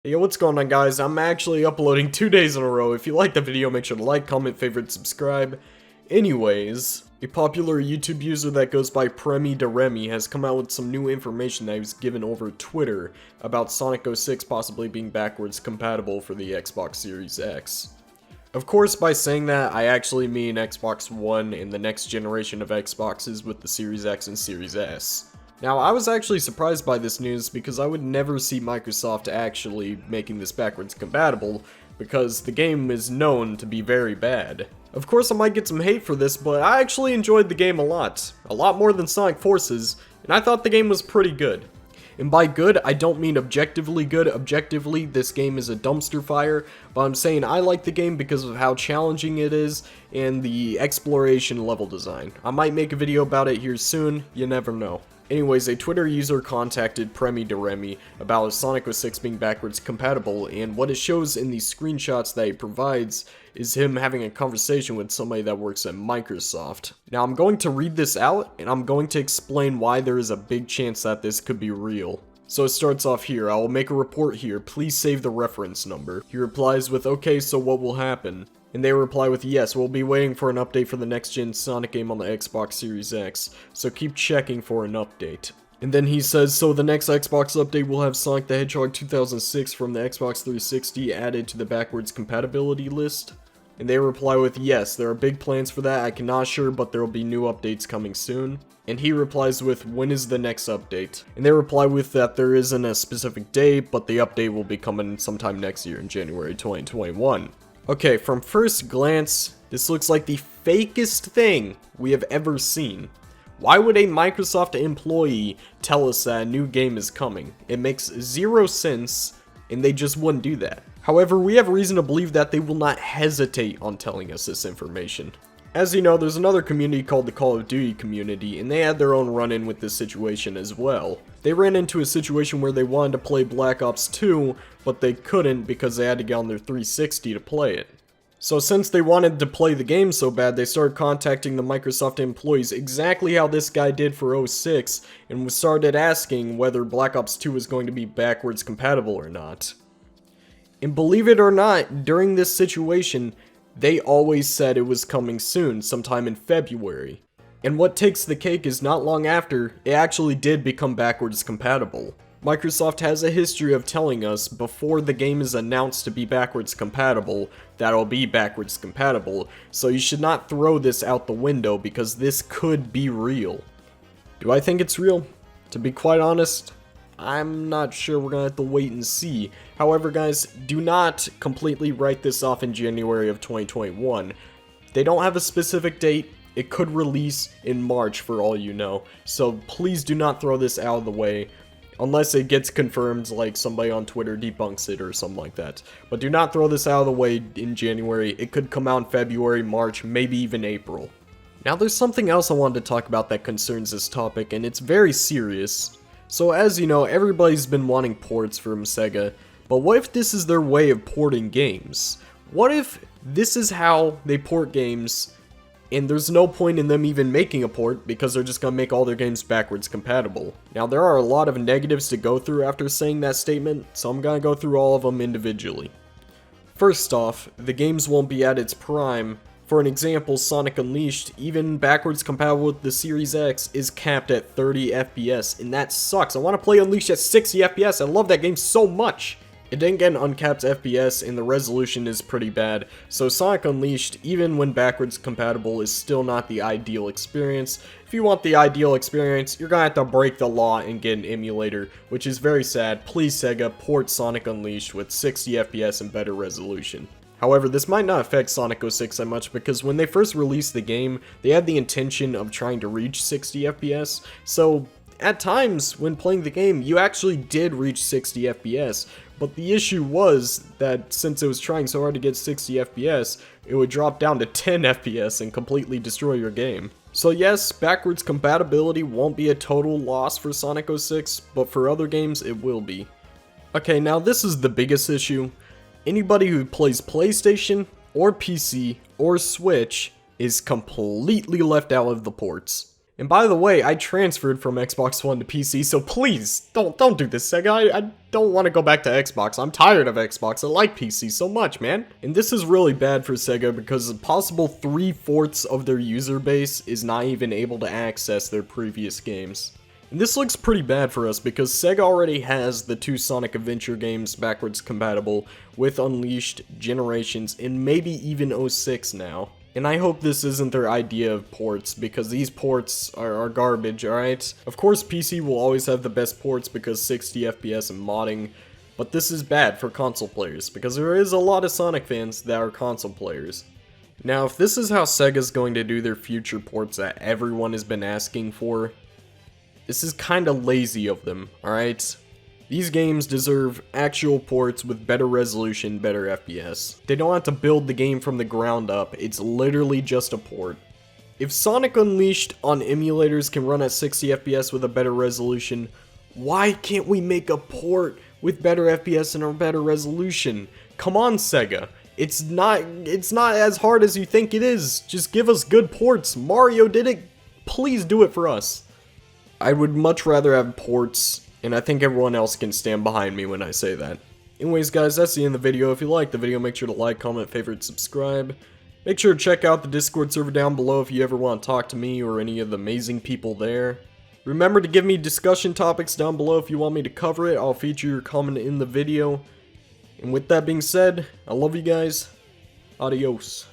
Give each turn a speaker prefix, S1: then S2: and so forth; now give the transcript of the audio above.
S1: Hey, what's going on, guys? I'm actually uploading 2 days in a row. If you like the video, make sure to like, comment, favorite, subscribe. Anyways, a popular YouTube user that goes by Premi de Remy has come out with some new information that he was given over Twitter about Sonic 06 possibly being backwards compatible for the Xbox Series X. Of course, by saying that, I actually mean Xbox One and the next generation of Xboxes with the Series X and Series S. Now, I was actually surprised by this news because I would never see Microsoft actually making this backwards compatible, because the game is known to be very bad. Of course, I might get some hate for this, but I actually enjoyed the game a lot more than Sonic Forces, and I thought the game was pretty good. And by good, I don't mean objectively good. Objectively, this game is a dumpster fire, but I'm saying I like the game because of how challenging it is and the exploration level design. I might make a video about it here soon, you never know. Anyways, a Twitter user contacted Premi de Remy about Sonic 06 being backwards compatible, and what it shows in these screenshots that he provides is him having a conversation with somebody that works at Microsoft. Now, I'm going to read this out, and I'm going to explain why there is a big chance that this could be real. So it starts off here: "I will make a report here, please save the reference number." He replies with, "Okay, so what will happen?" And they reply with, "Yes, we'll be waiting for an update for the next-gen Sonic game on the Xbox Series X, so keep checking for an update." And then he says, "So the next Xbox update will have Sonic the Hedgehog 2006 from the Xbox 360 added to the backwards compatibility list?" And they reply with, "Yes, there are big plans for that, I cannot assure, but there will be new updates coming soon." And he replies with, "When is the next update?" And they reply with that there isn't a specific date, but the update will be coming sometime next year in January 2021. Okay, from first glance, this looks like the fakest thing we have ever seen. Why would a Microsoft employee tell us that a new game is coming? It makes zero sense, and they just wouldn't do that. However, we have reason to believe that they will not hesitate on telling us this information. As you know, there's another community called the Call of Duty community, and they had their own run-in with this situation as well. They ran into a situation where they wanted to play Black Ops 2, but they couldn't because they had to get on their 360 to play it. So since they wanted to play the game so bad, they started contacting the Microsoft employees exactly how this guy did for 06, and started asking whether Black Ops 2 was going to be backwards compatible or not. And believe it or not, during this situation, they always said it was coming soon, sometime in February. And what takes the cake is not long after, it actually did become backwards compatible. Microsoft has a history of telling us before the game is announced to be backwards compatible that it'll be backwards compatible, so you should not throw this out the window because this could be real. Do I think it's real? To be quite honest, I'm not sure. We're gonna have to wait and see. However, guys, do not completely write this off in January of 2021. They don't have a specific date. It could release in March for all you know. So please do not throw this out of the way unless it gets confirmed, like somebody on Twitter debunks it or something like that. But do not throw this out of the way in January. It could come out in February, March, maybe even April. Now, there's something else I wanted to talk about that concerns this topic, and it's very serious. So as you know, everybody's been wanting ports from Sega, but what if this is their way of porting games? What if this is how they port games, and there's no point in them even making a port because they're just gonna make all their games backwards compatible? Now, there are a lot of negatives to go through after saying that statement, so I'm gonna go through all of them individually. First off, the games won't be at its prime. For an example, Sonic Unleashed, even backwards compatible with the Series X, is capped at 30 FPS, and that sucks. I want to play Unleashed at 60 FPS, I love that game so much! It didn't get an uncapped FPS, and the resolution is pretty bad, so Sonic Unleashed, even when backwards compatible, is still not the ideal experience. If you want the ideal experience, you're gonna have to break the law and get an emulator, which is very sad. Please, Sega, port Sonic Unleashed with 60 FPS and better resolution. However, this might not affect Sonic 06 that much because when they first released the game, they had the intention of trying to reach 60 FPS, so at times when playing the game, you actually did reach 60 FPS, but the issue was that since it was trying so hard to get 60 FPS, it would drop down to 10 FPS and completely destroy your game. So yes, backwards compatibility won't be a total loss for Sonic 06, but for other games it will be. Okay, now this is the biggest issue. Anybody who plays PlayStation, or PC, or Switch is completely left out of the ports. And by the way, I transferred from Xbox One to PC, so please, don't do this, Sega. I don't want to go back to Xbox. I'm tired of Xbox. I like PC so much, man. And this is really bad for Sega because a possible 3/4 of their user base is not even able to access their previous games. And this looks pretty bad for us because Sega already has the 2 Sonic Adventure games backwards compatible with Unleashed, Generations, and maybe even 06 now. And I hope this isn't their idea of ports, because these ports are garbage, alright? Of course PC will always have the best ports because 60 FPS and modding, but this is bad for console players, because there is a lot of Sonic fans that are console players. Now, if this is how Sega's going to do their future ports that everyone has been asking for, this is kinda lazy of them, alright? These games deserve actual ports with better resolution, better FPS. They don't have to build the game from the ground up, it's literally just a port. If Sonic Unleashed on emulators can run at 60 FPS with a better resolution, why can't we make a port with better FPS and a better resolution? Come on, Sega. It's not as hard as you think it is. Just give us good ports. Mario did it. Please do it for us. I would much rather have ports, and I think everyone else can stand behind me when I say that. Anyways guys, that's the end of the video. If you liked the video, make sure to like, comment, favorite, subscribe. Make sure to check out the Discord server down below if you ever want to talk to me or any of the amazing people there. Remember to give me discussion topics down below if you want me to cover it. I'll feature your comment in the video. And with that being said, I love you guys. Adios.